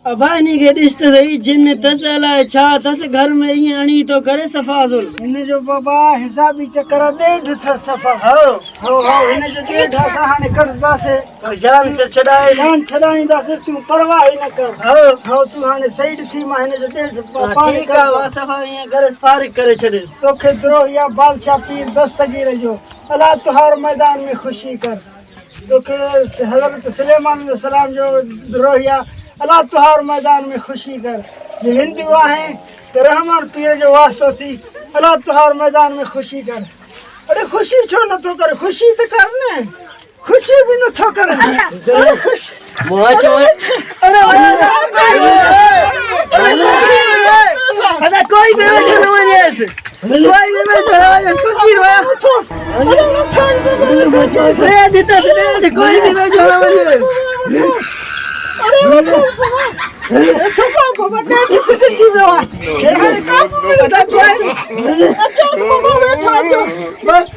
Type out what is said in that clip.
अबानी के दिस तो रही जिन तसला छा तस घर में ये अणी तो करे सफाजुल इन जो बाबा हिसाबी चक्कर डेढ़ था सफा हो इन जो डेढ़ था हाने करदा से जान से छड़ाई दस तू परवाह ही न कर हो तू हाने साइड थी माने जो डेढ़ पानी का सफा ये घर फारिग करे छड़े तो के द्रो या बादशाह पीर दस्तगीर जो अल्लाह तुहार मैदान में खुशी कर तो के हजरत सुलेमान अलैहि सलाम जो द्रो या अल्लाह तुहार मैदान में खुशी कर ये हिंदू आहे तो रहमान पीर जो वास्तो थी अल्लाह तुहार मैदान में खुशी कर अरे खुशी छो न तो कर खुशी तो करने खुशी भी न तो कर अरे कोई भी वजह न वने ऐसे कोई भी वजह खुशी रोया अरे देता से कोई भी वजह न वने अरे छोटा को बता किसी की में ये हर काम में बता है अच्छा को बैठा बस